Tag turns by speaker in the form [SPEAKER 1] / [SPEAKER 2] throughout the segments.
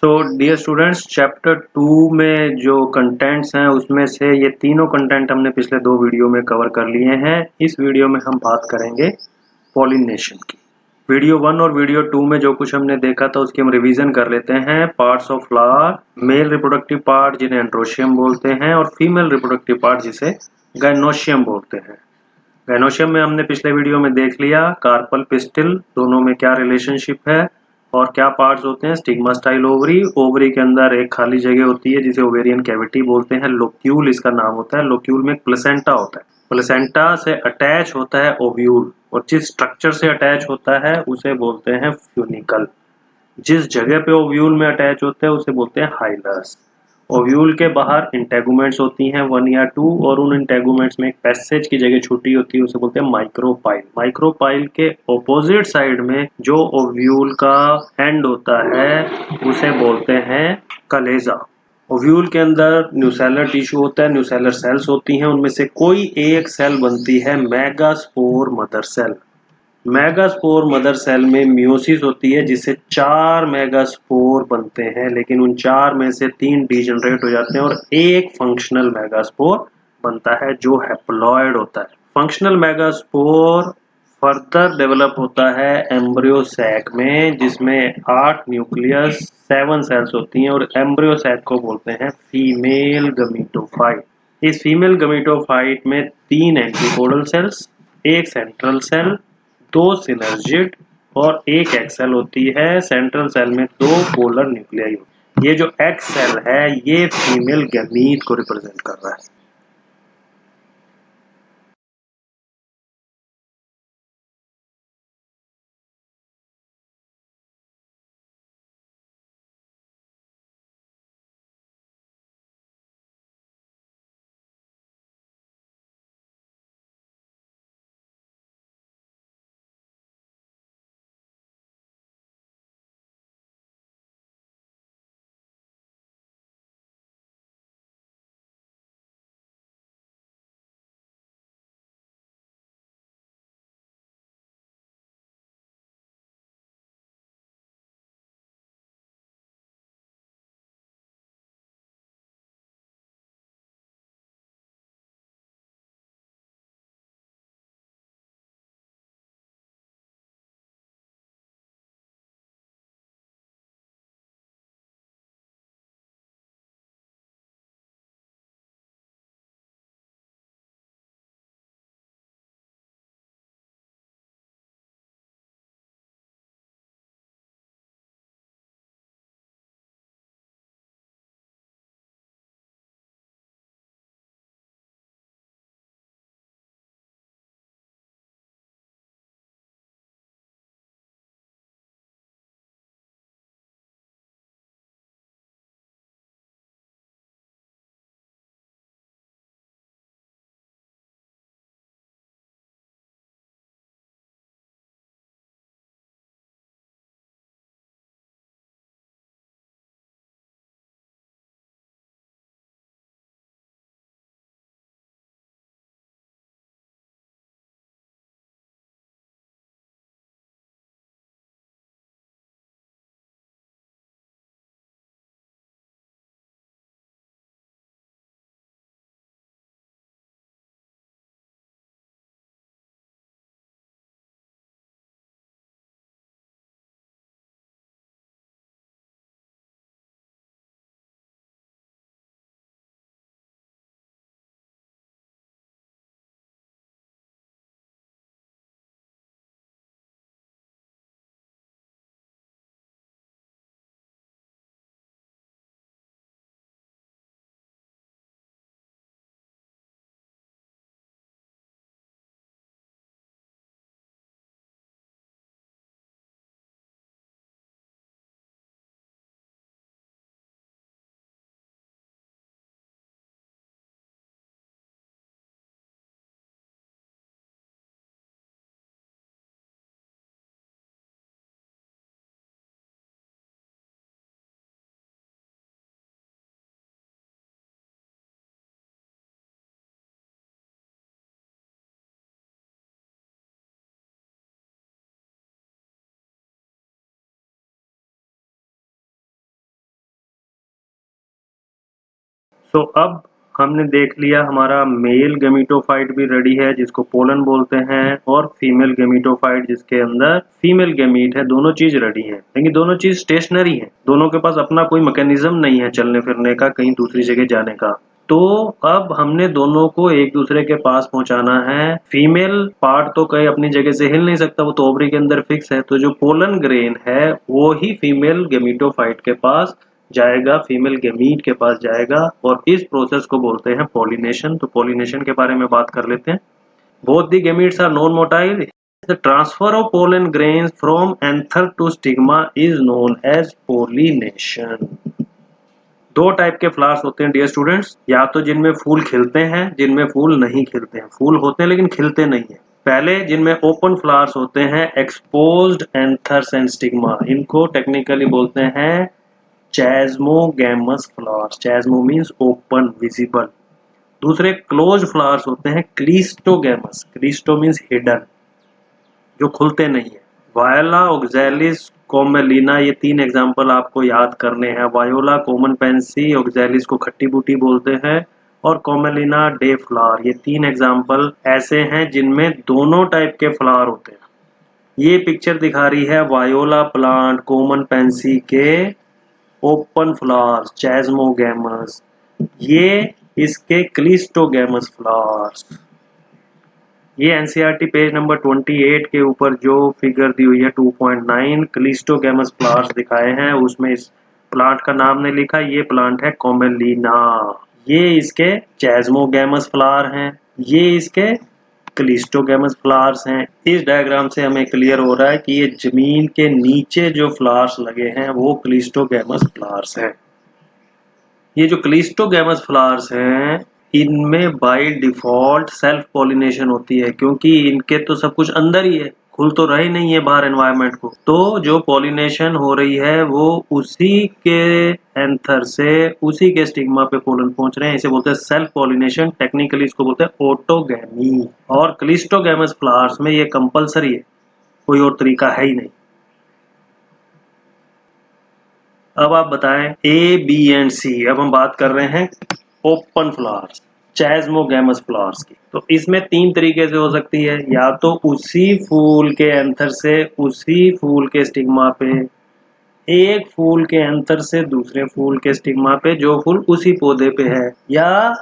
[SPEAKER 1] तो dear students, chapter 2 में जो कंटेंट्स हैं उसमें से ये तीनों कंटेंट हमने पिछले 2 वीडियो में कवर कर लिए हैं। इस वीडियो में हम बात करेंगे पॉलिनेशन की। वीडियो 1 और वीडियो 2 में जो कुछ हमने देखा था उसकी हम रिवीजन कर लेते हैं। Parts of flower, male reproductive part जिन्हें एंड्रोशियम बोलते हैं और फीमेल रिप्रोडक्टिव पार्ट जिसे गायनोशियम बोलते हैं। गायनोशियम में हमने पिछले वीडियो में देख लिया कार्पल पिस्टिल, दोनों में क्या रिलेशनशिप है और क्या पार्ट्स होते हैं। स्टिग्मा स्टाइल ओवरी, ओवरी के अंदर एक खाली जगह होती है जिसे ओवेरियन कैविटी बोलते हैं। लोक्यूल इसका नाम होता है। लोक्यूल में एक प्लेसेंटा होता है, प्लेसेंटा से अटैच होता है ओव्यूल और जिस स्ट्रक्चर से अटैच होता है उसे बोलते हैं फ्यूनिकल। जिस जगह पे ओव्यूल में अटैच होते हैं उसे बोलते हैं हाइलस। ओव्यूल के बाहर इंटेगुमेंट्स होती हैं 1 या 2 और उन इंटेगुमेंट्स में एक पैसेज की जगह छोटी होती है उसे बोलते हैं माइक्रोपाइल। माइक्रोपाइल के ऑपोजिट साइड में जो ओव्यूल का एंड होता है उसे बोलते हैं कलेजा। ओव्यूल के अंदर न्यूसेलर टिश्यू होता है, न्यूसेलर सेल्स होती हैं, उनमें से कोई एक सेल बनती है megaspore mother cell. Megaspore mother cell में मियोसिस होती है जिससे 4 मेगास्पोर बनते हैं, लेकिन उन 4 में से 3 डीजनरेट हो जाते हैं और एक फंक्शनल मेगास्पोर बनता है जो हैप्लॉइड होता है। फंक्शनल मेगास्पोर फर्दर डेवलप होता है एम्ब्रियो सैक में जिसमें 8 न्यूक्लियस 7 सेल्स होती हैं और एम्ब्रियो सैक को बोलते हैं फीमेल गमीटोफाइट। इस फीमेल गमीटोफाइट में 3 एंटीपोडल सेल्स, एक सेंट्रल सेल, 2 सिनर्जिड और एक एक्सेल होती है। सेंट्रल सेल में 2 पोलर न्यूक्लियाई होती है। ये जो एक्स सेल है ये फीमेल गैमीट को रिप्रेजेंट कर रहा है। तो अब हमने देख लिया हमारा मेल गेमिटोफाइट भी रेडी है जिसको पोलन बोलते हैं, और फीमेल गेमिटोफाइट जिसके अंदर फीमेल गेमीट है। दोनों चीज रेडी है, लेकिन दोनों चीज स्टेशनरी है, दोनों के पास अपना कोई मैकेनिज्म नहीं है चलने फिरने का, कहीं दूसरी जगह जाने का। तो अब हमने दोनों को एक दूसरे के पास पहुंचाना है। फीमेल पार्ट तो कहीं अपनी जगह से हिल नहीं सकता, वो तो ओवरी के अंदर फिक्स है। तो जो पोलन ग्रेन है वो ही फीमेल गेमिटोफाइट के पास जाएगा, फीमेल गेमीट के पास जाएगा, और इस प्रोसेस को बोलते हैं पॉलिनेशन। तो पॉलिनेशन के बारे में बात कर लेते हैं। Both the gametes are non motile. The transfer of pollen grains from anther to stigma is known as pollination. दो टाइप के फ्लावर्स होते हैं डियर स्टूडेंट्स, या तो जिनमें फूल खिलते हैं, जिनमें फूल नहीं खिलते हैं। फूल होते हैं लेकिन खिलते नहीं है। पहले जिनमें ओपन फ्लावर्स होते हैं, एक्सपोज्ड एंथर्स एंड स्टिग्मा, इनको टेक्निकली बोलते हैं chasmogamous flowers. Chasmo means open, visible. दूसरे क्लोज फ्लावर्स होते हैं क्लिस्टोगैमस। क्लिस्टो मीन्स हिडन, जो खुलते नहीं है। वायोला, ऑक्सैलिस, कोमेलिना, ये तीन एग्जाम्पल आपको याद करने हैं। वायोला कॉमन पेंसी, ऑक्सैलिस को खट्टी बूटी बोलते हैं, और कोमेलिना डे फ्लावर, ये तीन एग्जाम्पल ऐसे हैं जिनमें दोनों टाइप के फ्लावर होते हैं। ये पिक्चर दिखा रही है वायोला प्लांट कॉमन पेंसी के ओपन फ्लावर्स चैस्मोगैमस, ये इसके क्लिस्टोगैमस फ्लावर्स। ये एनसीईआरटी पेज नंबर 28 के ऊपर जो फिगर दी हुई है 2.9 क्लिस्टोगैमस फ्लावर्स दिखाए हैं, उसमें इस प्लांट का नाम नहीं लिखा। ये प्लांट है कोमेलिना, ये इसके चैस्मोगैमस फ्लावर हैं, ये इसके क्लिस्टोगैमस फ्लावर्स हैं। इस डायग्राम से हमें क्लियर हो रहा है कि ये जमीन के नीचे जो फ्लावर्स लगे हैं वो क्लिस्टोगैमस फ्लावर्स हैं। ये जो क्लिस्टोगैमस फ्लावर्स हैं इनमें बाय डिफॉल्ट सेल्फ पॉलिनेशन होती है, क्योंकि इनके तो सब कुछ अंदर ही है, खुल तो रही नहीं है बाहर एनवायरनमेंट को। तो जो पॉलिनेशन हो रही है वो उसी के एंथर से उसी के स्टिग्मा पे पोलन पहुंच रहे हैं, इसे बोलते हैं सेल्फ पॉलिनेशन। टेक्निकली इसको बोलते हैं ऑटोगैमी। और क्लिस्टोगैमस फ्लावर्स में ये कंपलसरी है, कोई और तरीका है ही नहीं। अब आप बताएं ए, बी एंड सी। अब हम बात कर रहे हैं ओपन फ्लावर्स चैस्मोगैमस फ्लावर्स की। तो इसमें तीन तरीके से हो सकती है, या तो उसी फूल के एंथर से उसी फूल के स्टिग्मा पे, एक फूल के एंथर से दूसरे फूल के स्टिग्मा पे जो फूल उसी पौधे पे है, या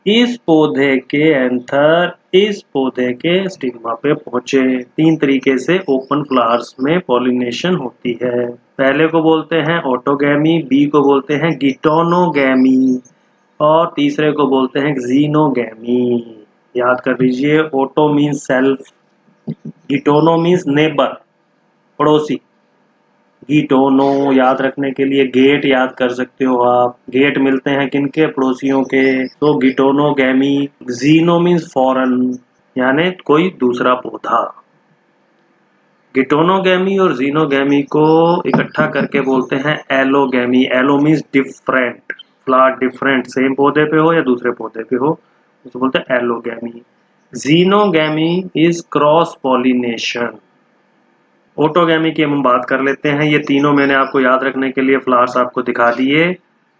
[SPEAKER 1] इस पौधे के एंथर इस पौधे के स्टिग्मा पे पहुंचे। तीन तरीके से ओपन फ्लावर्स में पॉलिनेशन होती है। पहले को बोलते हैं ऑटोगैमी, बी को बोलते हैं गिटोनोगैमी, और तीसरे को बोलते हैं जीनोगैमी। याद कर लीजिए, auto means self, geitono means neighbour, पड़ोसी। गिटोनो याद रखने के लिए गेट याद कर सकते हो आप, गेट मिलते हैं किनके, पड़ोसियों के। तो गिटोनोगैमी। जीनो मीन्स फॉरेन, यानी कोई दूसरा पौधा। गिटोनोगैमी और जीनोगैमी को इकट्ठा करके बोलते हैं allogamy. Allo means different, flower different, same पौधे पे हो या दूसरे पौधे पे हो, उसको बोलते हैं allogamy. Xenogamy is cross pollination. Autogamy की हम बात कर लेते हैं। ये तीनों मैंने आपको याद रखने के लिए फ्लावर्स आपको दिखा दिए,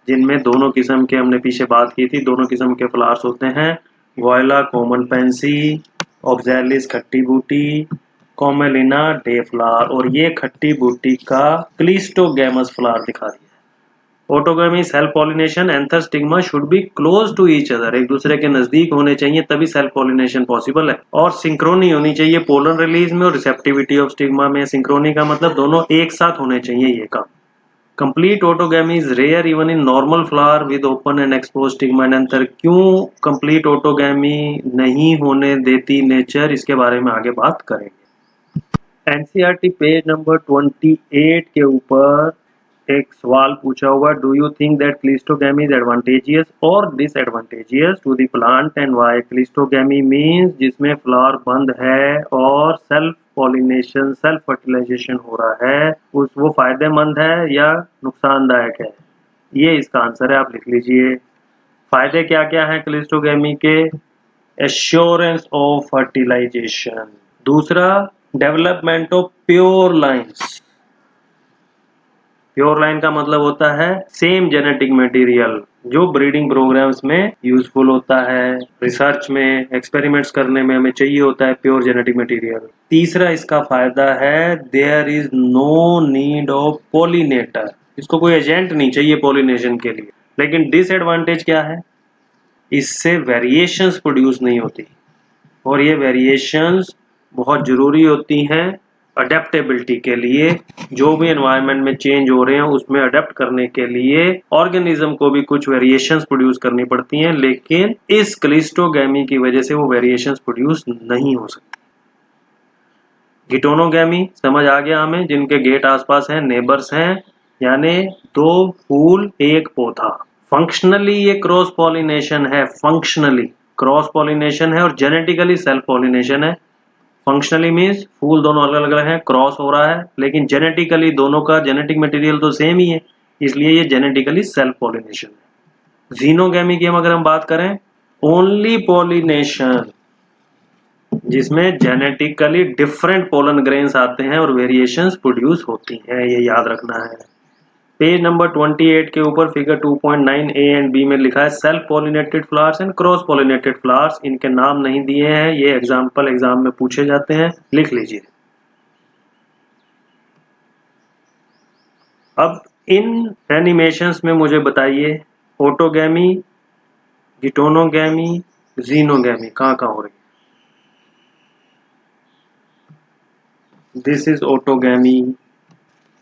[SPEAKER 1] जिनमें दोनों किस्म के हमने पीछे बात की थी। दोनों किस्म के फ्लावर्स होते हैं, वॉयला कॉमन पेंसी, ऑक्सैलिस खट्टी बूटी, कोमेलिना डे फ्लावर, और ये खट्टी बूटी का क्लिस्टोगैमस फ्लावर दिखा दिया। Autogamy self pollination, anther stigma should be close to each other, एक दूसरे के नजदीक होने चाहिए तभी सेल्फ पॉलिनेशन पॉसिबल है। और सिंक्रोनी होनी चाहिए पोलन रिलीज में और रिसेप्टिविटी ऑफ स्टिग्मा में। सिंक्रोनी का मतलब दोनों एक साथ होने चाहिए ये काम। Complete autogamy is rare even in normal flower with open and expose stigma and anther. क्यों कंप्लीट ऑटोगैमी नहीं होने देती नेचर, इसके बारे में आगे बात करेंगे। एनसीईआरटी पेज नंबर 28 के ऊपर एक सवाल पूछा हुआ, do you think that cleistogamy is advantageous और disadvantageous to the plant and why. Cleistogamy means जिसमें फ्लावर बंद है और सेल्फ पॉलिनेशन सेल्फ फर्टिलाइजेशन हो रहा है, उस वो फायदेमंद है या नुकसानदायक है, ये इसका आंसर है, आप लिख लीजिए। फायदे क्या क्या हैं क्लिस्टोगैमी के, एश्योरेंस ऑफ फर्टिलाइजेशन, दूसरा development of pure lines, pure line का मतलब होता है सेम जेनेटिक मटेरियल जो ब्रीडिंग प्रोग्राम्स में यूजफुल होता है, रिसर्च में, एक्सपेरिमेंट्स करने में हमें चाहिए होता है प्योर जेनेटिक मटेरियल। तीसरा इसका फायदा है there is no need of pollinator, इसको कोई एजेंट नहीं चाहिए पॉलिनेशन के लिए। लेकिन डिसएडवांटेज क्या है, इससे वेरिएशंस प्रोड्यूस नहीं होती, और ये वेरिएशंस बहुत जरूरी होती हैं अडेप्टेबिलिटी के लिए। जो भी एनवायरनमेंट में चेंज हो रहे हैं उसमें अडेप्ट करने के लिए ऑर्गेनिज्म को भी कुछ वेरिएशंस प्रोड्यूस करनी पड़ती हैं, लेकिन इस क्लिस्टोगैमी की वजह से वो वेरिएशंस प्रोड्यूस नहीं हो सकती। गिटोनोगैमी समझ आ गया हमें, जिनके गेट आसपास हैं, नेबर्स हैं, यानी दो फूल एक पौधा। फंक्शनली ये क्रॉस पॉलिनेशन है, फंक्शनली क्रॉस पॉलिनेशन है और जेनेटिकली सेल्फ पॉलिनेशन है। फंक्शनली मीन्स फूल दोनों अलग अलग हैं, क्रॉस हो रहा है, लेकिन जेनेटिकली दोनों का जेनेटिक मटेरियल तो सेम ही है, इसलिए ये जेनेटिकली सेल्फ पॉलिनेशन है। जीनोगैमी की अगर हम बात करें, ओनली पॉलिनेशन जिसमें जेनेटिकली डिफरेंट पोलन ग्रेन्स आते हैं और वेरिएशंस प्रोड्यूस होती हैं, ये याद रखना है। पेज नंबर 28 के ऊपर फिगर 2.9 ए एंड बी में लिखा है self pollinated flowers and cross pollinated flowers. इनके नाम नहीं दिए हैं, ये एग्जाम्पल एग्जाम में पूछे जाते हैं, लिख लीजिए। अब इन एनिमेशंस में मुझे बताइए ऑटोगैमी, गिटोनोगैमी, जीनोगैमी कहाँ कहाँ हो रही है। This is autogamy,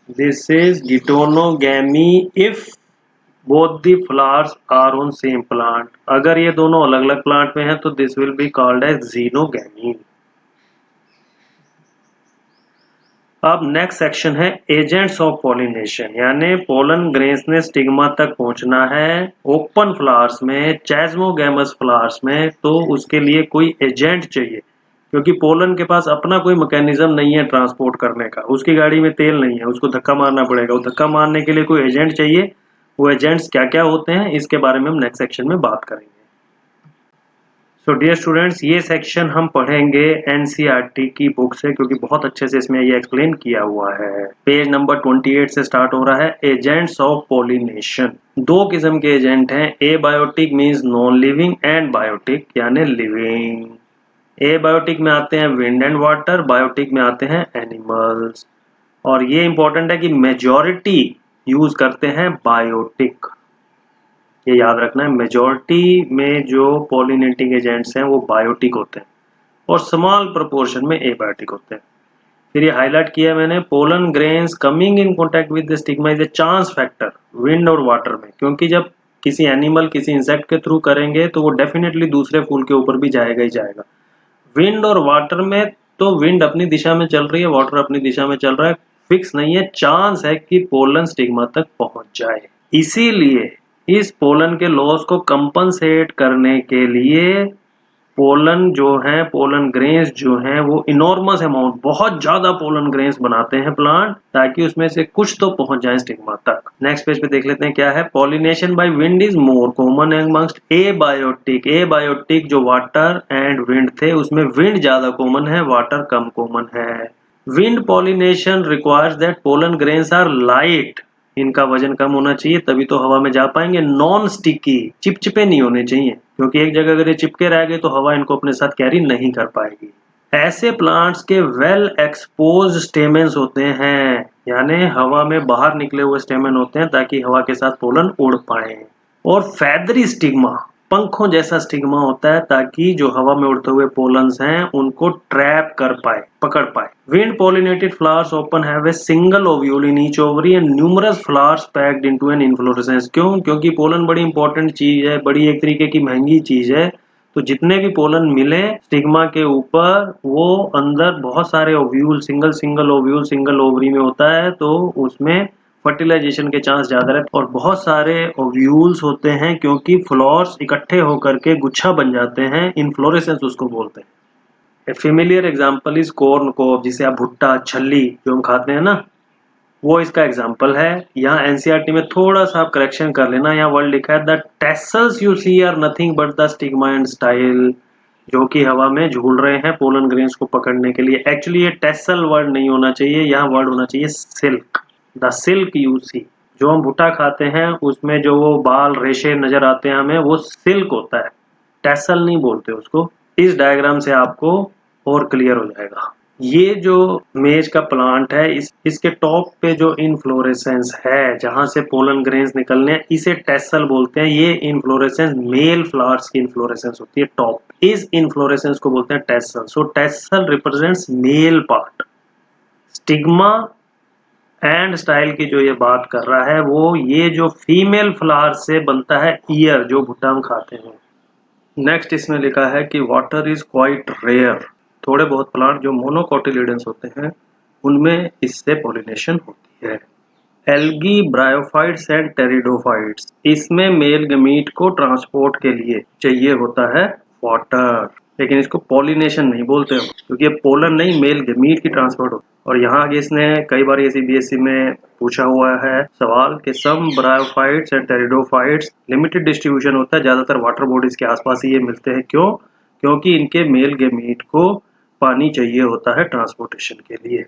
[SPEAKER 1] this is geitonogamy if both the flowers are on same plant. अगर ये दोनों अलग अलग प्लांट में हैं तो this will be called as xenogamy. अब नेक्स्ट सेक्शन है एजेंट्स ऑफ पॉलिनेशन, यानी पोलन ग्रेन्स ने स्टिग्मा तक पहुंचना है ओपन फ्लावर्स में, चैस्मोगैमस फ्लावर्स में, तो उसके लिए कोई एजेंट चाहिए, क्योंकि पोलन के पास अपना कोई मैकेनिज्म नहीं है ट्रांसपोर्ट करने का, उसकी गाड़ी में तेल नहीं है, उसको धक्का मारना पड़ेगा, वो धक्का मारने के लिए कोई एजेंट चाहिए। वो एजेंट्स क्या क्या होते हैं इसके बारे में हम नेक्स्ट सेक्शन में बात करेंगे। सो डियर स्टूडेंट्स, ये सेक्शन हम पढ़ेंगे एनसीईआरटी की बुक से, क्योंकि बहुत अच्छे से इसमें ये एक्सप्लेन किया हुआ है। पेज नंबर 28 से स्टार्ट हो रहा है एजेंट्स ऑफ पॉलिनेशन। दो किस्म के एजेंट हैं, abiotic means non living and biotic यानी लिविंग। एबायोटिक में आते हैं विंड एंड वाटर, बायोटिक में आते हैं एनिमल्स। और ये इंपॉर्टेंट है कि मेजॉरिटी यूज करते हैं बायोटिक, ये याद रखना है। मेजॉरिटी में जो पॉलिनेटिंग एजेंट्स हैं वो बायोटिक होते हैं और स्मॉल प्रोपोर्शन में एबायोटिक होते हैं। फिर ये हाईलाइट किया है मैंने, pollen grains coming in contact with the stigma is a chance factor wind और वाटर में, क्योंकि जब किसी एनिमल किसी इंसेक्ट के थ्रू करेंगे तो वो डेफिनेटली दूसरे फूल के ऊपर भी जाएगा ही जाएगा। विंड और वाटर में तो विंड अपनी दिशा में चल रही है, वाटर अपनी दिशा में चल रहा है, फिक्स नहीं है, चांस है कि पोलन स्टिग्मा तक पहुंच जाए। इसीलिए इस पोलन के लॉस को कंपनसेट करने के लिए पोलन जो है, पोलन ग्रेन्स जो हैं वो इनॉर्मस अमाउंट, बहुत ज्यादा पोलन ग्रेन्स बनाते हैं प्लांट, ताकि उसमें से कुछ तो पहुंच जाए स्टिग्मा तक। नेक्स्ट पेज पे देख लेते हैं क्या है। Pollination by wind is more common amongst abiotic. Abiotic जो वाटर एंड विंड थे उसमें विंड ज्यादा कॉमन है, वाटर कम कॉमन है। Wind pollination requires that pollen grains are light, इनका वजन कम होना चाहिए तभी तो हवा में जा पाएंगे। नॉन स्टिकी, चिपचिपे नहीं होने चाहिए, क्योंकि एक जगह अगर ये चिपके रह गए तो हवा इनको अपने साथ कैरी नहीं कर पाएगी। ऐसे प्लांट्स के वेल एक्सपोज स्टेमेंस होते हैं, यानी हवा में बाहर निकले हुए स्टेमन होते हैं ताकि हवा के साथ पोलन उड़ पाए। और फैदरी स्टिग्मा, पंखों जैसा स्टिग्मा होता है ताकि जो हवा में उड़ते हुए पोलन्स हैं उनको ट्रैप कर पाए, पकड़ पाए। Wind pollinated flowers often have a single ovule in each ovary and numerous flowers packed into an inflorescence. क्यों? क्योंकि पोलन बड़ी इंपॉर्टेंट चीज है, बड़ी एक तरीके की महंगी चीज है, तो जितने भी पोलन मिले स्टिग्मा के ऊपर वो अंदर बहुत सारे ovule, single ovule single ovary में होता है, तो उसमें फर्टिलाइजेशन के चांस ज्यादा रहते हैं। और बहुत सारे ओव्यूल्स होते हैं क्योंकि फ्लावर्स इकट्ठे होकर के गुच्छा बन जाते हैं, इन्फ्लोरेसेंस उसको बोलते हैं। ए फेमिलियर एग्जांपल इज कॉर्न कोब, जिसे आप भुट्टा, छल्ली जो हम खाते हैं ना, वो इसका एग्जांपल है। यहाँ एनसीईआरटी में थोड़ा सा आप करेक्शन कर लेना, यहाँ वर्ड लिखा है the tassels you see are nothing but the stigma and style, जो कि हवा में झूल रहे हैं पोलन ग्रेन्स को पकड़ने के लिए। एक्चुअली ये टेसल वर्ड नहीं होना चाहिए, यहाँ वर्ड होना चाहिए silk. The silk you see, जो हम भुट्टा खाते हैं उसमें जो वो बाल रेशे नजर आते हैं हमें, वो सिल्क होता है, टैसल नहीं बोलते उसको। इस डायग्राम से आपको और क्लियर हो जाएगा। ये जो मेज का प्लांट है, इसके टॉप पे जो इनफ्लोरेसेंस है जहां से पोलन ग्रेन्स निकलने हैं, इसे टैसल बोलते हैं। ये इनफ्लोरेसेंस मेल फ्लावर्स की इनफ्लोरेसेंस होती है टॉप, इस इनफ्लोरेसेंस को बोलते हैं tassel. So tassel represents male part. Stigma and style की जो ये बात कर रहा है वो ये जो फीमेल फ्लावर से बनता है ईयर, जो भुट्टा हम खाते हैं। नेक्स्ट इसमें लिखा है कि वाटर इज क्वाइट रेयर। थोड़े बहुत प्लांट जो मोनोकोटिलिडन्स होते हैं उनमें इससे पॉलिनेशन होती है। एल्गी, ब्रायोफाइट्स एंड टेरिडोफाइट्स, इसमें मेल गमीट को ट्रांसपोर्ट के लिए चाहिए होता है वाटर, लेकिन इसको पॉलिनेशन नहीं बोलते हम, क्योंकि ये पोलन नहीं, मेल गमीट की ट्रांसपोर्ट होती है। और यहाँ आगे इसने कई बार ये सीबीएसई में पूछा हुआ है सवाल कि some bryophytes and pteridophytes limited distribution होता है, ज्यादातर वाटर बॉडीज के आसपास ही ये मिलते हैं। क्यों? क्योंकि इनके मेल गमीट को पानी चाहिए होता है ट्रांसपोर्टेशन के लिए।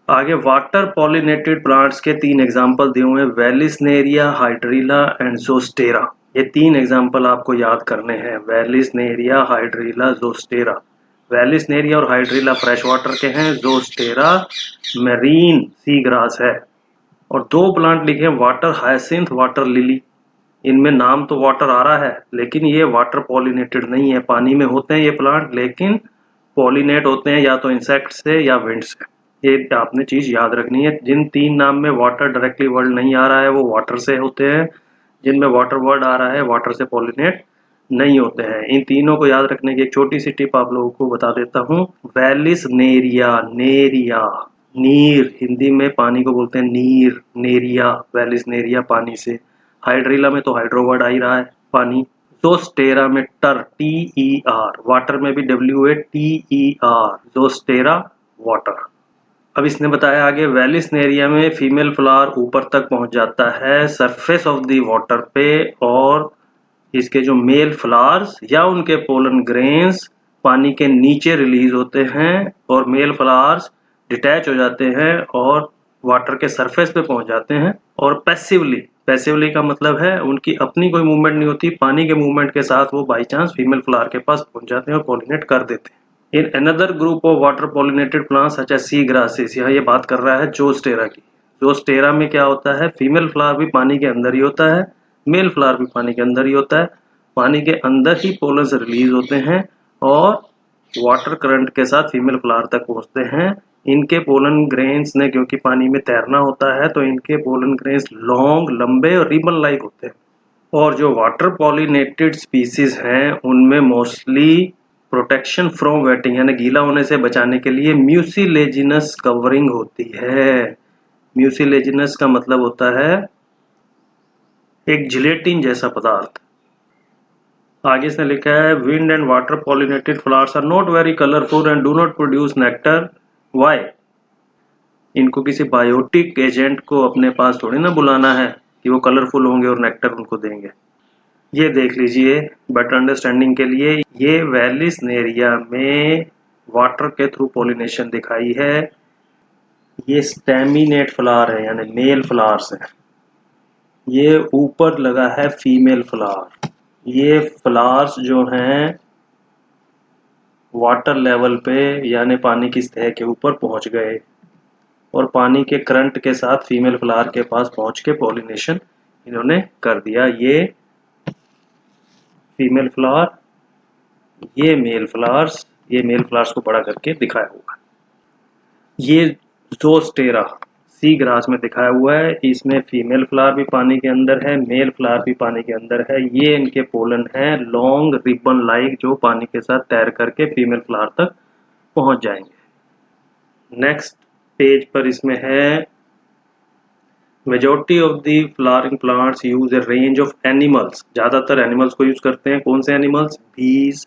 [SPEAKER 1] आगे वाटर पॉलिनेटेड प्लांट्स के 3 एग्जाम्पल दिए हुए हैं, वेलिसनेरिया, हाइड्रीला एंड जोस्टेरा। ये 3 एग्जाम्पल आपको याद करने हैं, वेलिसनेरिया, हाइड्रीला, जोस्टेरा। वेलिसनेरिया और हाइड्रीला फ्रेश वाटर के हैं, जोस्टेरा मैरीन सी ग्रास है। और 2 प्लांट लिखे हैं, वाटर हायसिंथ, वाटर लिली। इनमें नाम तो वाटर आ रहा है लेकिन ये वाटर पॉलिनेटेड नहीं है, पानी में होते हैं ये प्लांट लेकिन पॉलिनेट होते हैं या तो इंसेक्ट से या विंड से। ये आपने चीज याद रखनी है। जिन 3 नाम में वाटर डायरेक्टली वर्ड नहीं आ रहा है वो वाटर से होते हैं, जिनमें वाटर वर्ड आ रहा है वाटर से पॉलिनेट नहीं होते हैं। इन तीनों को याद रखने की एक छोटी सी टिप आप लोगों को बता देता हूँ। वेलिसनेरिया, नेरिया, नीर, हिंदी में पानी को बोलते हैं नीर, नेरिया, वेलिसनेरिया पानी से। हाइड्रीला में तो हाइड्रो वर्ड आ ही रहा है, पानी। जोस्टेरा में टर, TER, वाटर में भी WATER, जोस्टेरा वाटर। अब इसने बताया आगे, वेलिसनेरिया में फीमेल फ्लावर ऊपर तक पहुंच जाता है सरफेस ऑफ द वाटर पे, और इसके जो मेल फ्लावर्स या उनके पोलन ग्रेन्स पानी के नीचे रिलीज होते हैं और मेल फ्लावर्स डिटैच हो जाते हैं और वाटर के सरफेस पे पहुंच जाते हैं। और पैसिवली, पैसिवली का मतलब है उनकी अपनी कोई मूवमेंट नहीं होती, पानी के मूवमेंट के साथ वो बाई चांस फीमेल फ्लावर के पास पहुंच जाते हैं और पॉलिनेट कर देते हैं। In another group of water pollinated plants such as sea grasses, यहाँ ये बात कर रहा है जोस्टेरा की। जोस्टेरा में क्या होता है, फीमेल फ्लावर भी पानी के अंदर ही होता है, मेल फ्लावर भी पानी के अंदर ही होता है। पानी के अंदर ही पोलन्स रिलीज होते हैं और वाटर करंट के साथ फीमेल फ्लावर तक पहुंचते हैं। इनके पोलन ग्रेन्स ने क्योंकि पानी में तैरना होता है तो इनके पोलन ग्रेन्स लॉन्ग, लंबे और रिबन लाइक होते हैं। और जो वाटर पॉलिनेटेड स्पीसीज हैं उनमें मोस्टली प्रोटेक्शन फ्रॉम वेटिंग यानी गीला होने से बचाने के लिए म्यूसिलेजिनस कवरिंग होती है। म्यूसिलेजिनस का मतलब होता है एक जिलेटिन जैसा पदार्थ। आगे इसने लिखा है, wind and water pollinated flowers are not very colourful and do not produce nectar. Why? इनको किसी बायोटिक एजेंट को अपने पास थोड़ी ना बुलाना है कि वो कलरफुल होंगे और नेक्टर उनको देंगे। ये देख लीजिए बेटर अंडरस्टैंडिंग के लिए, ये वेलिसनेरिया में वाटर के थ्रू पॉलिनेशन दिखाई है। ये स्टेमिनेट फ्लावर है यानी मेल फ्लावर्स है, ये ऊपर लगा है फीमेल फ्लावर। ये फ्लावर्स जो हैं वाटर लेवल पे यानी पानी की सतह के ऊपर पहुंच गए और पानी के करंट के साथ फीमेल फ्लावर के पास पहुंच के पॉलिनेशन इन्होंने कर दिया। ये फीमेल फ्लावर, ये मेल फ्लावर्स, ये मेल फ्लावर्स को बड़ा करके दिखाया हुआ है। ये जोस्टेरा सी ग्रास में दिखाया हुआ है, इसमें फीमेल फ्लावर भी पानी के अंदर है, मेल फ्लावर भी पानी के अंदर है। ये इनके पोलन है लॉन्ग रिबन लाइक, जो पानी के साथ तैर करके फीमेल फ्लावर तक पहुंच जाएंगे। नेक्स्ट पेज पर इसमें है, majority of the flowering plants use a range of animals. ज्यादातर एनिमल्स को यूज करते हैं। कौन से animals? Bees,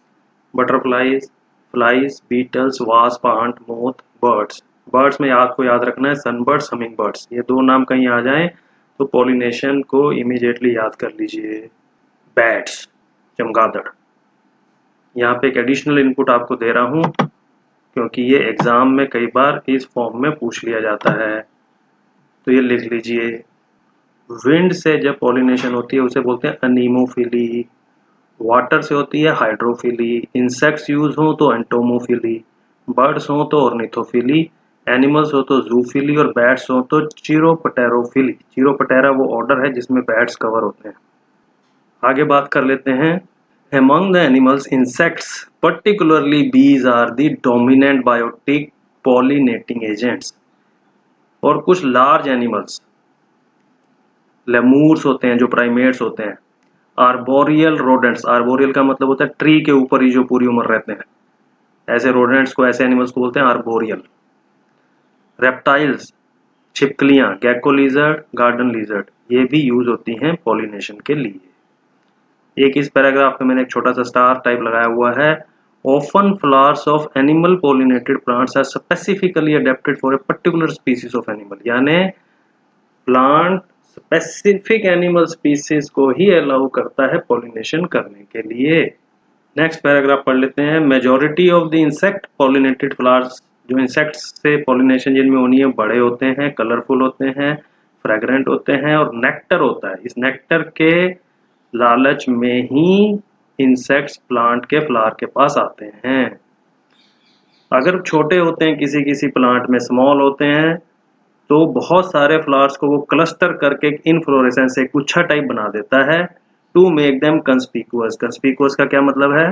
[SPEAKER 1] butterflies, flies, beetles, wasp, ant, moth, birds. Birds में आपको याद रखना है सनबर्ड्स, हमिंग बर्ड्स। ये 2 नाम कहीं आ जाएं तो पॉलिनेशन को इमीडिएटली याद कर लीजिए। बैट्स, चमगादड़। यहाँ पे एक एडिशनल इनपुट आपको दे रहा हूँ क्योंकि ये एग्जाम में कई बार इस फॉर्म में पूछ लिया जाता है। तो ये लिख लीजिए। विंड से जब पॉलिनेशन होती है उसे बोलते हैं अनीमोफिली, वाटर से होती है हाइड्रोफिली, इंसेक्ट्स यूज हो तो एंटोमोफिली, बर्ड्स हो तो ऑर्निथोफिली, एनिमल्स हो तो जूफिली और बैट्स हो तो चिरोपटेरोफिली। चिरोपटेरा वो ऑर्डर है जिसमें बैट्स कवर होते हैं। आगे बात कर लेते हैं। Among the animals, insects, particularly bees, are the dominant biotic pollinating agents. और कुछ लार्ज एनिमल्स, लेमूर्स होते हैं जो प्राइमेट्स होते हैं, आर्बोरियल रोडेंट्स, आर्बोरियल का मतलब होता है ट्री के ऊपर ही जो पूरी उम्र रहते हैं, ऐसे रोडेंट्स को, ऐसे एनिमल्स को बोलते हैं आर्बोरियल। रेप्टाइल्स, छिपकलियां, गेको लिजर्ड, गार्डन लिजर्ड, ये भी यूज होती हैं पॉलिनेशन के लिए। एक इस पैराग्राफ में मैंने एक छोटा सा स्टार टाइप लगाया हुआ है। Often flowers of animal pollinated plants are specifically adapted for a particular species of animal, यानी प्लांट स्पेसिफिक एनिमल स्पीसीज को ही अलाउ करता है पॉलिनेशन करने के लिए। नेक्स्ट पैराग्राफ पढ़ लेते हैं। Majority of the insect pollinated flowers, जो इंसेक्ट्स से पॉलिनेशन जिनमें होनी है बड़े होते हैं, कलरफुल होते हैं, फ्रेग्रेंट होते हैं और नेक्टर होता है। इस नेक्टर के लालच में ही इंसेक्ट्स प्लांट के फ्लावर के पास आते हैं। अगर छोटे होते हैं, किसी किसी प्लांट में स्मॉल होते हैं, तो बहुत सारे फ्लावर्स को वो क्लस्टर करके इनफ्लोरेसेंस एक गुच्छा टाइप बना देता है to make them conspicuous. Conspicuous का क्या मतलब है?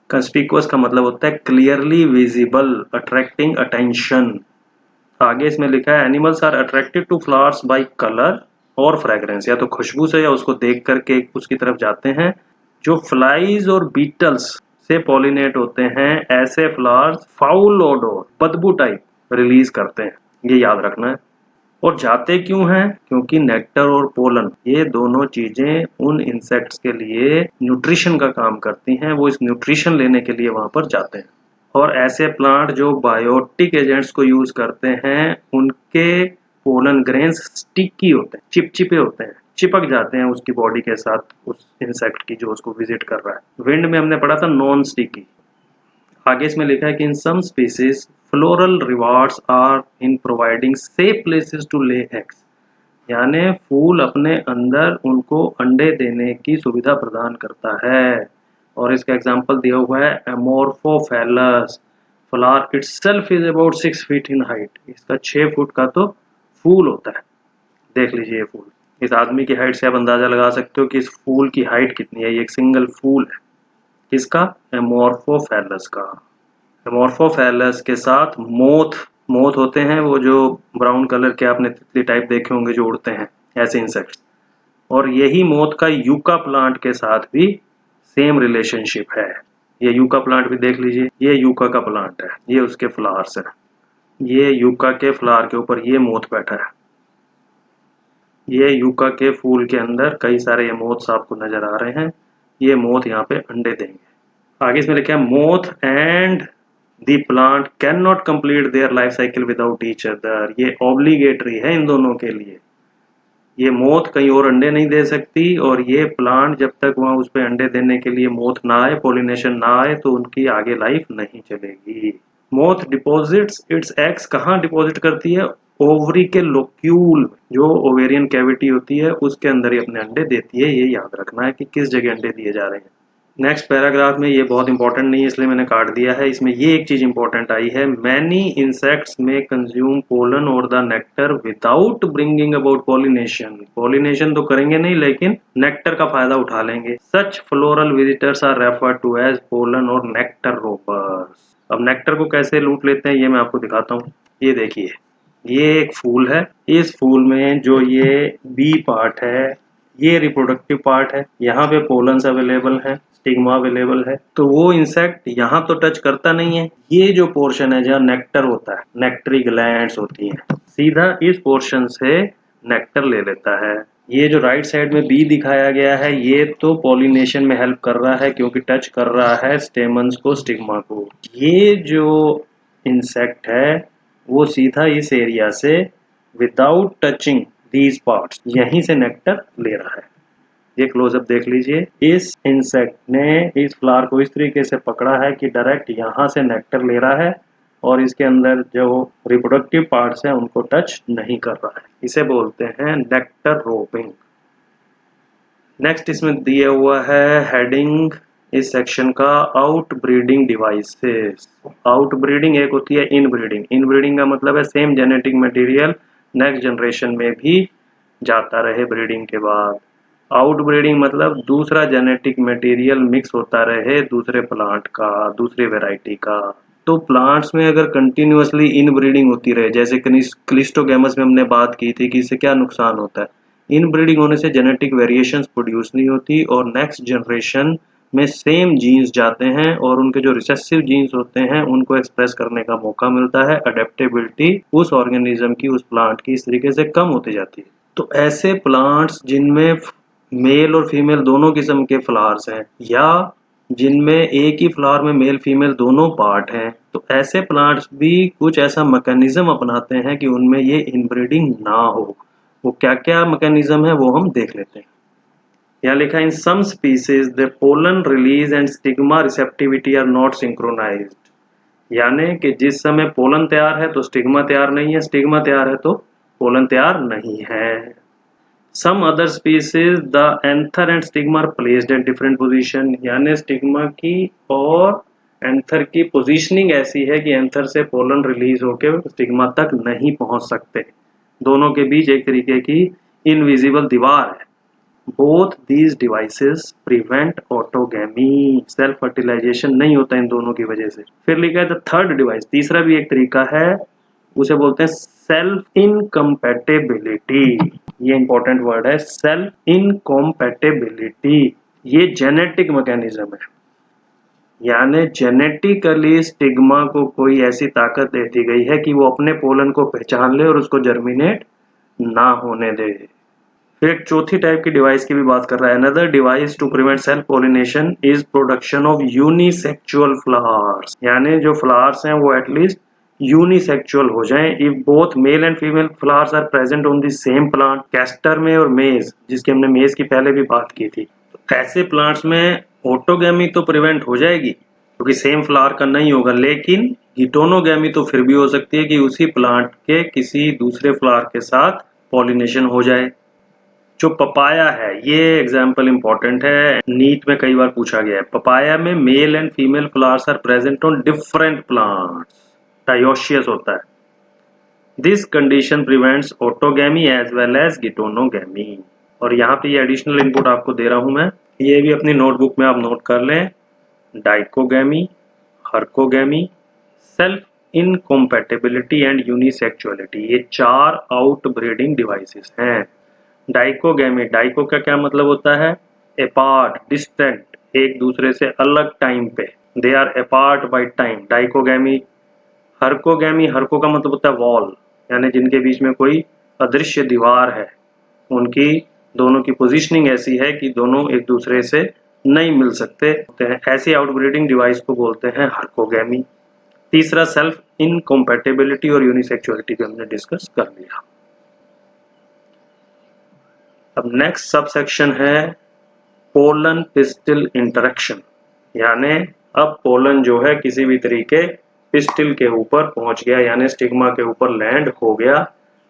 [SPEAKER 1] कंस्पिकुअस का मतलब होता है क्लियरली विजिबल, अट्रैक्टिंग अटेंशन। आगे इसमें लिखा है animals are attracted to flowers by colour और फ्रेग्रेंस, या तो खुशबू से या उसको देख करके उसकी तरफ जाते हैं। जो फ्लाइज और बीटल्स से पॉलिनेट होते हैं, ऐसे फ्लावर्स फाउल ओडोर, बदबू टाइप रिलीज करते हैं, ये याद रखना है। और जाते क्यों हैं? क्योंकि नेक्टर और पोलन, ये दोनों चीजें उन इंसेक्ट्स के लिए न्यूट्रिशन का काम करती हैं, वो इस न्यूट्रिशन लेने के लिए वहां पर जाते हैं। और ऐसे प्लांट जो बायोटिक एजेंट्स को यूज करते हैं, उनके पोलन ग्रेन्स स्टिकी होते हैं, चिपचिपे होते हैं, चिपक जाते हैं उसकी बॉडी के साथ, उस इंसेक्ट की जो उसको विजिट कर रहा है। विंड में हमने पढ़ा था नॉन स्टिकी। आगे इसमें लिखा है कि in some species floral rewards are in providing safe places to lay eggs, यानी फूल अपने अंदर उनको अंडे देने की सुविधा प्रदान करता है। और इसका एग्जांपल दिया हुआ है Amorphophallus, flower itself is about 6 feet in height. इसका 6 फुट का तो फूल होता है। देख लीजिए ये फूल, इस आदमी की हाइट से आप अंदाजा लगा सकते हो कि इस फूल की हाइट कितनी है। ये एक सिंगल फूल है, किसका? एमोर्फोफेलस का। एमोर्फोफेलस के साथ मोथ, मोथ होते हैं वो जो ब्राउन कलर के आपने तितली टाइप देखे होंगे जो उड़ते हैं, ऐसे इंसेक्ट्स। और यही मोथ का यूका प्लांट के साथ भी सेम रिलेशनशिप है। ये यूका प्लांट भी देख लीजिए, ये यूका का प्लांट है, ये उसके फ्लावर्स है। ये यूका के फ्लावर के ऊपर ये मोथ बैठा है। ये यूका के फूल के अंदर कई सारे ये मोथ्स आपको नजर आ रहे हैं। ये मोथ यहाँ पे अंडे देंगे। आगे इसमें लिखा है moth and the plant can not complete their life cycle without each other. ये ऑब्लिगेटरी है इन दोनों के लिए। ये मोथ कहीं और अंडे नहीं दे सकती, और ये प्लांट जब तक वहां उस पे अंडे देने के लिए मोथ ना आए, पॉलिनेशन ना आए, तो उनकी आगे लाइफ नहीं चलेगी। मोथ डिपॉजिट्स इट्स एग्स कहाँ डिपॉजिट करती है? ओवरी के लोक्यूल, जो ओवेरियन कैविटी होती है उसके अंदर ही अपने अंडे देती है। ये याद रखना है कि किस जगह अंडे दिए जा रहे हैं। नेक्स्ट पैराग्राफ में ये बहुत इंपॉर्टेंट नहीं है इसलिए मैंने काट दिया है। इसमें ये एक चीज इंपॉर्टेंट आई है, many insects may consume pollen और the nectar without bringing about pollination. Pollination तो करेंगे नहीं, लेकिन नेक्टर का फायदा उठा लेंगे। Such floral visitors are referred to as pollen और नेक्टर रोपर्स। अब नेक्टर को कैसे लूट लेते हैं ये मैं आपको दिखाता हूँ। ये देखिए, ये एक फूल है। इस फूल में जो ये बी पार्ट है, ये रिप्रोडक्टिव पार्ट है। यहाँ पे पोलन्स अवेलेबल है, स्टिग्मा अवेलेबल है। तो वो इंसेक्ट यहाँ तो टच करता नहीं है। ये जो पोर्शन है जहाँ नेक्टर होता है, नेक्टरी ग्लैंड्स होती हैं, सीधा इस पोर्शन से नेक्टर ले लेता है। ये जो राइट साइड में बी दिखाया गया है, ये तो पॉलिनेशन में हेल्प कर रहा है क्योंकि टच कर रहा है स्टेमन्स को, स्टिग्मा को। ये जो इंसेक्ट है वो सीधा इस एरिया से विदाउट टचिंग दीज पार्ट्स यहीं से नेक्टर ले रहा है। ये क्लोजअप देख लीजिए। इस इंसेक्ट ने इस फ्लावर को इस तरीके से पकड़ा है कि डायरेक्ट यहाँ से नेक्टर ले रहा है और इसके अंदर जो रिप्रोडक्टिव पार्ट्स हैं उनको टच नहीं कर रहा है। इसे बोलते हैं नेक्टर रोपिंग। नेक्स्ट इसमें दिया हुआ है हेडिंग इस सेक्शन का, out breeding devices. Out breeding एक होती है इन ब्रीडिंग। इन ब्रीडिंग का मतलब है same genetic material next generation में भी जाता रहे ब्रीडिंग के बाद। आउट ब्रीडिंग मतलब दूसरा जेनेटिक मटेरियल मिक्स होता रहे दूसरे प्लांट का, दूसरी वैरायटी का। तो प्लांट्स में अगर कंटिन्यूअसली इन ब्रीडिंग होती रहे, जैसे क्लिस्टोगैमस में हमने बात की थी कि इससे क्या नुकसान होता है, इन ब्रीडिंग होने से जेनेटिक वेरिएशंस प्रोड्यूस नहीं होती और नेक्स्ट जनरेशन में सेम जीन्स जाते हैं और उनके जो रिसेसिव जीन्स होते हैं उनको एक्सप्रेस करने का मौका मिलता है। अडेप्टेबिलिटी उस ऑर्गेनिज्म की, उस प्लांट की इस तरीके से कम होती जाती है। तो ऐसे प्लांट्स जिनमें मेल और फीमेल दोनों किस्म के फ्लावर्स हैं या जिनमें एक ही फ्लावर में मेल फीमेल दोनों पार्ट हैं, तो ऐसे प्लांट्स भी कुछ ऐसा मैकेनिज्म अपनाते हैं कि उनमें ये इनब्रीडिंग ना हो। वो क्या क्या मैकेनिज्म है वो हम देख लेते हैं। यहाँ लिखा है in some species the pollen release and stigma receptivity are not synchronised. यानी कि जिस समय पोलन तैयार है तो स्टिग्मा तैयार नहीं है, स्टिग्मा तैयार है तो पोलन तैयार नहीं है। Some other species the anther and stigma are placed at different position. यानी स्टिग्मा की और एंथर की पोजीशनिंग ऐसी है कि एंथर से पोलन रिलीज होकर स्टिग्मा तक नहीं पहुंच सकते। दोनों के बीच एक तरीके की इनविजिबल दीवार है। Both these devices prevent autogamy. Self fertilization नहीं होता इन दोनों की वजह से। फिर लिखा है द थर्ड डिवाइस, तीसरा भी एक तरीका है, उसे बोलते हैं सेल्फ इनकम्पैटिबिलिटी। ये इंपॉर्टेंट वर्ड है, सेल्फ इनकम्पैटिबिलिटी। ये जेनेटिक मैकेनिज्म है, यानी जेनेटिकली स्टिग्मा को कोई ऐसी ताकत दे दी गई है कि वो अपने पोलन को पहचान ले और उसको जर्मिनेट ना होने दे। फिर एक चौथी टाइप की डिवाइस की भी बात कर रहा है। Another device to prevent self pollination is production of unisexual flowers. यानी जो फ्लावर्स हैं वो एटलीस्ट यूनिसेक्सुअल हो जाएं। If both male and female flowers are present on the same plant, castor में और मेज, जिसकी हमने मेज की पहले भी बात की थी, तो ऐसे प्लांट्स में ऑटोगैमी तो प्रिवेंट हो जाएगी क्योंकि सेम फ्लावर का नहीं होगा, लेकिन गिटोनोगैमी तो फिर भी हो सकती है कि उसी प्लांट के किसी दूसरे फ्लावर के साथ पॉलिनेशन हो जाए। जो पपाया है, ये एग्जाम्पल इंपॉर्टेंट है, नीट में कई बार पूछा गया है। पपाया में male and female flowers are present on different plants, dioecious होता है। This condition prevents autogamy as well as geitonogamy. और यहाँ पे ये एडिशनल इनपुट आपको दे रहा हूं मैं, ये भी अपनी नोटबुक में आप नोट कर लें। Dichogamy, herkogamy, self incompatibility and unisexuality, ये चार आउट ब्रीडिंग डिवाइसेस हैं। डाइकोगैमी, डाइको का क्या मतलब होता है? अपार्ट, डिस्टेंट, एक दूसरे से अलग टाइम पे, they are apart by time, dichogamy. Herkogamy, herko का मतलब होता है वॉल, यानी जिनके बीच में कोई अदृश्य दीवार है, उनकी दोनों की पोजीशनिंग ऐसी है कि दोनों एक दूसरे से नहीं मिल सकते हैं। ऐसी आउटब्रीडिंग डिवाइस को बोलते हैं हर्कोगैमी। तीसरा सेल्फ इनकम्पैटिबिलिटी और यूनिसेक्सुअलिटी को हमने डिस्कस कर लिया। अब नेक्स्ट सब सेक्शन है पोलन पिस्टिल इंटरेक्शन। यानी अब पोलन जो है किसी भी तरीके पिस्टिल के ऊपर पहुंच गया, यानी स्टिग्मा के ऊपर लैंड हो गया।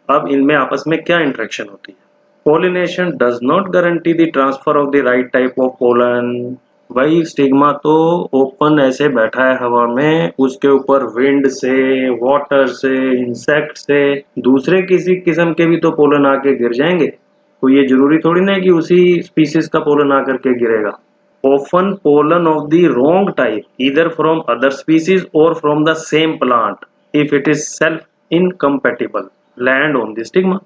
[SPEAKER 1] अब इनमें आपस में क्या इंटरेक्शन होती है? Pollination does not guarantee the transfer of the right type of pollen. भाई स्टिग्मा तो ओपन ऐसे बैठा है हवा में, उसके ऊपर विंड से, वाटर से, इंसेक्ट से दूसरे किसी किस्म के भी तो पोलन आके गिर जाएंगे। तो ये जरूरी थोड़ी ना है कि उसी स्पीसीज का पोलन आकर के गिरेगा। Often pollen of the wrong type either from other species और from the same plant if it is self incompatible land on the stigma.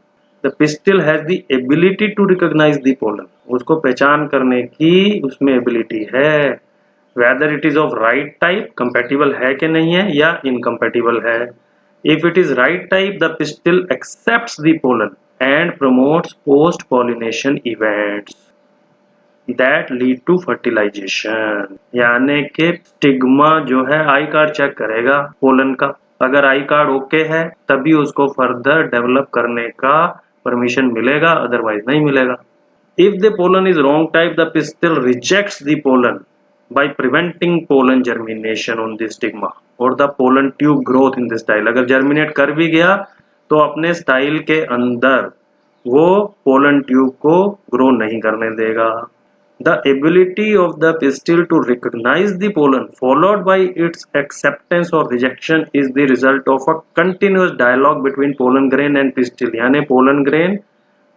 [SPEAKER 1] The pistil has the ability to recognise the pollen, उसको पहचान करने की उसमें ability है। Whether it is of right type, compatible है कि नहीं है, या इनकम्पैटिबल है। If it is right type the pistil accepts the pollen and promotes post pollination events that lead to fertilization। यानी कि स्टिग्मा जो है आई कार्ड चेक करेगा पोलन का, अगर आई कार्ड ओके है तभी उसको फर्दर डेवलप करने का परमिशन मिलेगा, अदरवाइज नहीं मिलेगा। If the pollen is wrong type the pistil rejects the pollen by preventing pollen germination on the stigma। और the pollen tube growth in the style. अगर जर्मिनेट कर भी गया तो अपने स्टाइल के अंदर वो पोलन ट्यूब को ग्रो नहीं करने देगा। The ability of the pistil to recognize the pollen followed by its acceptance or rejection is the result of a continuous dialogue between pollen grain and pistil। यानी pollen grain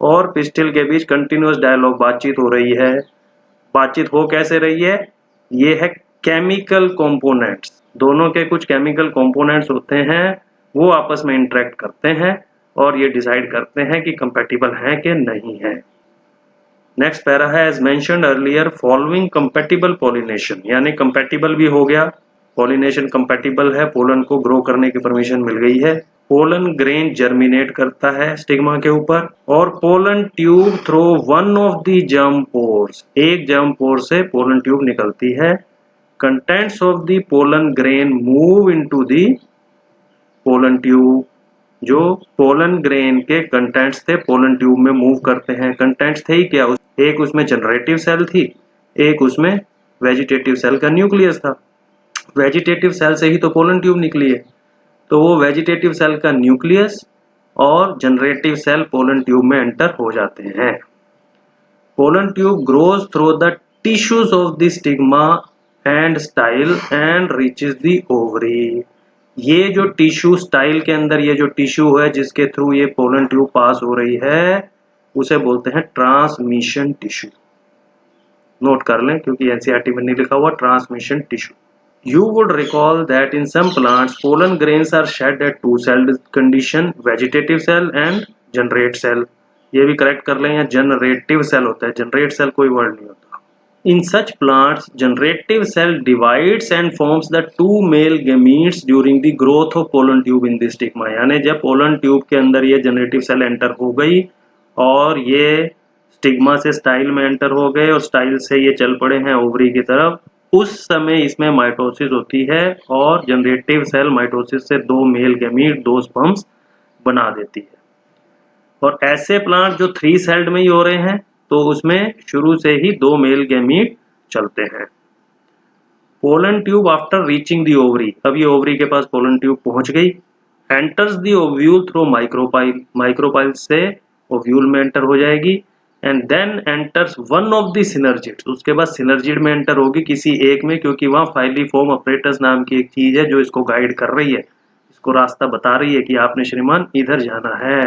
[SPEAKER 1] और pistil के बीच continuous dialogue, बातचीत हो रही है। बातचीत हो कैसे रही है? ये है केमिकल कंपोनेंट्स, दोनों के कुछ केमिकल कंपोनेंट्स होते हैं, वो आपस में इंटरेक्ट करते हैं और ये डिसाइड करते हैं कि कंपैटिबल हैं कि नहीं है। नेक्स्ट पैरा है as mentioned earlier following compatible pollination. यानी कंपैटिबल भी हो गया, पॉलिनेशन कंपैटिबल है, पोलन को ग्रो करने की परमिशन मिल गई है। पोलन ग्रेन जर्मिनेट करता है स्टिग्मा के ऊपर और pollen tube through one of the germ pores, एक जर्म पोर से पोलन ट्यूब निकलती है। Contents of the pollen grain move into the pollen tube. जो पोलन ग्रेन के कंटेंट्स थे पोलन ट्यूब में मूव करते हैं। कंटेंट्स थे ही क्या? एक उसमें जनरेटिव सेल थी, एक उसमें वेजिटेटिव सेल का न्यूक्लियस था। वेजिटेटिव सेल से ही तो पोलन ट्यूब निकली है, तो वो वेजिटेटिव सेल का न्यूक्लियस और जनरेटिव सेल पोलन ट्यूब में एंटर हो जाते हैं। Pollen tube grows through the tissues of the stigma and style and reaches the ovary. ये जो टिश्यू स्टाइल के अंदर ये जो टिश्यू है जिसके थ्रू ये पोलन ट्यूब पास हो रही है उसे बोलते हैं ट्रांसमिशन टिश्यू। नोट कर लें क्योंकि एनसीईआरटी में नहीं लिखा हुआ transmission tissue. You would recall that in some plants pollen grains are shed at two-celled condition, vegetative cell and generate cell। ये भी करेक्ट कर लें, या जनरेटिव सेल होता है, जनरेट सेल कोई वर्ड नहीं होता। In such plants, generative cell divides and forms the two male gametes during the growth of pollen tube in the stigma। यानी जब पोलन ट्यूब के अंदर ये जनरेटिव सेल एंटर हो गई और ये स्टिग्मा से स्टाइल में एंटर हो गए और स्टाइल से ये चल पड़े हैं ओवरी की तरफ, उस समय इसमें माइटोसिस होती है और जनरेटिव सेल माइटोसिस से दो मेल गैमीट, दो स्पर्म्स बना देती है। और ऐसे प्लांट जो 3 सेल्ड में ही हो रहे हैं तो उसमें शुरू से ही दो मेल गैमीट चलते हैं। Pollen tube after reaching the ovary, अब ये ओवरी के पास पोलन ट्यूब पहुंच गई। Enters the ovule through micropyle, micropyle से ओव्यूल में एंटर हो जाएगी। And then enters one of the synergids, उसके बाद सिनर्जिड में एंटर होगी किसी एक में, क्योंकि वहां फाइलीफॉर्म अपरेटस नाम की एक चीज है जो इसको गाइड कर रही है, इसको रास्ता बता रही है कि आपने श्रीमान इधर जाना है।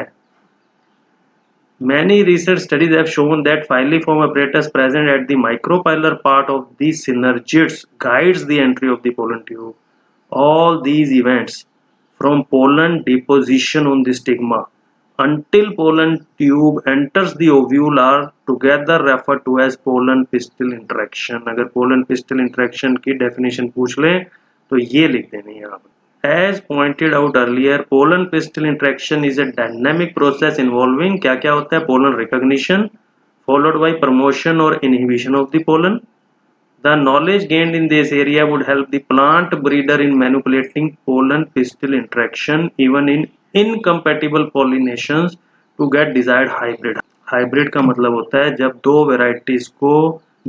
[SPEAKER 1] Many research studies have shown that filiform apparatus present at the micropylar part of the synergids guides the entry of the pollen tube. All these events, from pollen deposition on the stigma until pollen tube enters the ovule, are together referred to as pollen pistil interaction। अगर pollen pistil interaction की definition पूछ लें तो ये लिख देनी है आप। As pointed out earlier, pollen pistil interaction is a dynamic process involving क्या क्या होता है? pollen recognition followed by promotion or inhibition of the pollen। The knowledge gained in this area would help the plant breeder in manipulating pollen pistil interaction even in incompatible pollinations to get desired hybrid। Hybrid का मतलब होता है जब दो varieties को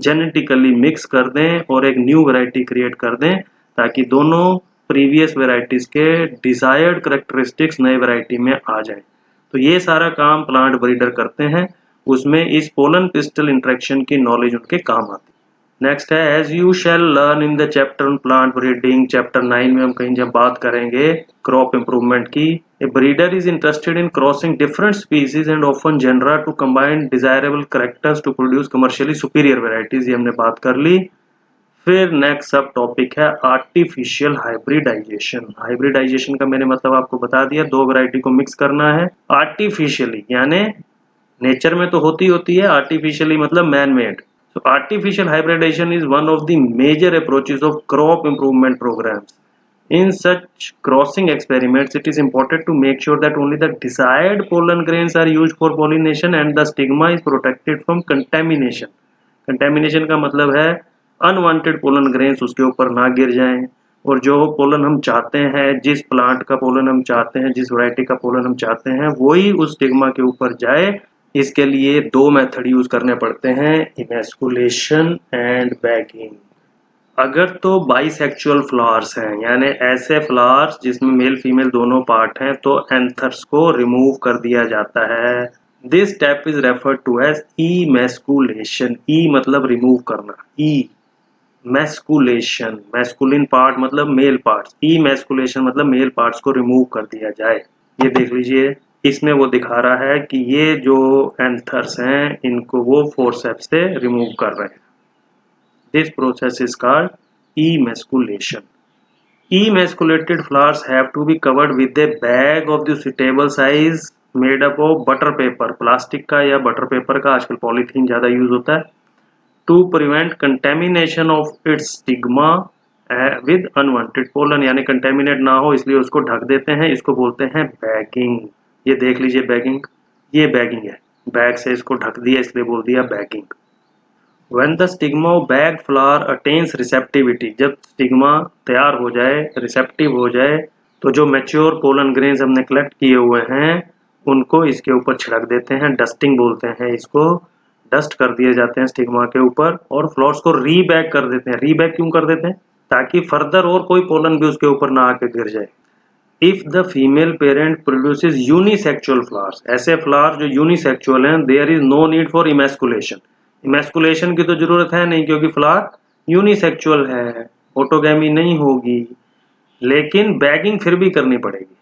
[SPEAKER 1] genetically mix कर दें और एक न्यू वेराइटी क्रिएट कर दें ताकि दोनों प्रीवियस वेराइटीज के डिजायर्ड करेक्टरिस्टिक्स नए वेराइटी में आ जाए। तो ये सारा काम प्लांट ब्रीडर करते हैं, उसमें इस पोलन पिस्टल इंटरेक्शन की नॉलेज उनके काम आती है। नेक्स्ट है as you shall learn in the chapter on plant breeding, chapter 9 में हम कहीं जब बात करेंगे क्रॉप इंप्रूवमेंट की। A breeder is interested in crossing different species and often genera to combine desirable characters to produce commercially superior varieties, ये हमने बात कर ली। फिर नेक्स्ट सब टॉपिक है आर्टिफिशियल हाइब्रिडाइजेशन। हाइब्रिडाइजेशन का मैंने मतलब आपको बता दिया, दो वैरायटी को मिक्स करना है आर्टिफिशियली, यानी नेचर में तो होती है, आर्टिफिशियली मतलब man made. So artificial hybridization is one of the major approaches of crop improvement programs. In such crossing experiments, it is important to make sure that only the desired pollen grains are used for pollination and the stigma is protected from contamination. Contamination का मतलब है unwanted pollen grains उसके ऊपर ना गिर जाएं और जो पोलन हम चाहते हैं, जिस प्लांट का पोलन हम चाहते हैं, जिस वैरायटी का पोलन हम चाहते हैं, वही उस स्टिग्मा के ऊपर जाए। इसके लिए दो मेथड यूज करने पड़ते हैं, इमेस्कुलेशन एंड बैगिंग। अगर तो बाइसेक्सुअल फ्लावर्स हैं, यानी ऐसे फ्लावर्स जिसमें मेल फीमेल दोनों पार्ट हैं, तो एंथर्स को रिमूव कर दिया जाता है। This step is referred to as emasculation. E मतलब रिमूव करना, ई मैस्कुलेशन, मैस्कुलिन पार्ट मतलब मेल पार्ट्स, इमैस्कुलेशन मतलब मेल पार्ट्स को रिमूव कर दिया जाए। ये देख लीजिए, इसमें वो दिखा रहा है कि ये जो एंथर्स हैं इनको वो फोर्सेप्स से रिमूव कर रहे हैं। This process is called emasculation. Emasculated flowers have to be covered with a bag of the suitable size made up of butter paper, plastic का या बटर पेपर का, आजकल पॉलीथीन ज़्यादा यूज होता है, to prevent contamination of its stigma with unwanted pollen, यानी contaminate ना हो इसलिए उसको ढक देते हैं, इसको बोलते हैं बैगिंग। ये देख लीजिए बैगिंग, ये बैगिंग है, बैग से इसको ढक दिया इसलिए बोल दिया bagging. When the stigma of bag flower attains receptivity, जब स्टिग्मा तैयार हो जाए, रिसेप्टिव हो जाए, तो जो मैच्योर पोलन ग्रेन्स हमने कलेक्ट किए हुए हैं उनको इसके ऊपर छिड़क देते हैं, डस्टिंग बोलते हैं इसको। डस्ट कर दिए जाते हैं स्टिग्मा के ऊपर और फ्लावर्स को रीबैग कर देते हैं। रीबैग क्यों कर देते हैं? ताकि फर्दर और कोई पोलन भी उसके ऊपर ना आके गिर जाए। If the female parent produces unisexual flowers, ऐसे फ्लावर जो यूनिसेक्सुअल हैं, there is no need for emasculation. Emasculation की तो जरूरत है नहीं क्योंकि फ्लावर यूनिसेक्सुअल है, ऑटोगैमी नहीं होगी, लेकिन बैगिंग फिर भी करनी पड़ेगी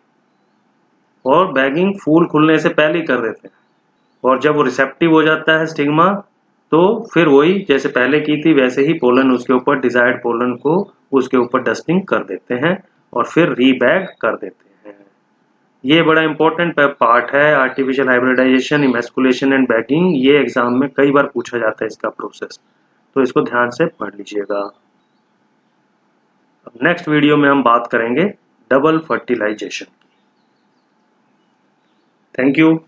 [SPEAKER 1] और बैगिंग फूल खुलने से पहले ही कर देते हैं। और जब वो रिसेप्टिव हो जाता है स्टिग्मा, तो फिर वही जैसे पहले की थी वैसे ही पोलन उसके ऊपर, डिजायर्ड पोलन को उसके ऊपर डस्टिंग कर देते हैं और फिर रीबैग कर देते हैं। ये बड़ा इंपॉर्टेंट पार्ट है, artificial hybridization, emasculation and bagging. ये एग्जाम में कई बार पूछा जाता है इसका प्रोसेस, तो इसको ध्यान से पढ़ लीजिएगा। अब नेक्स्ट वीडियो में हम बात करेंगे डबल फर्टिलाइजेशन की। Thank you.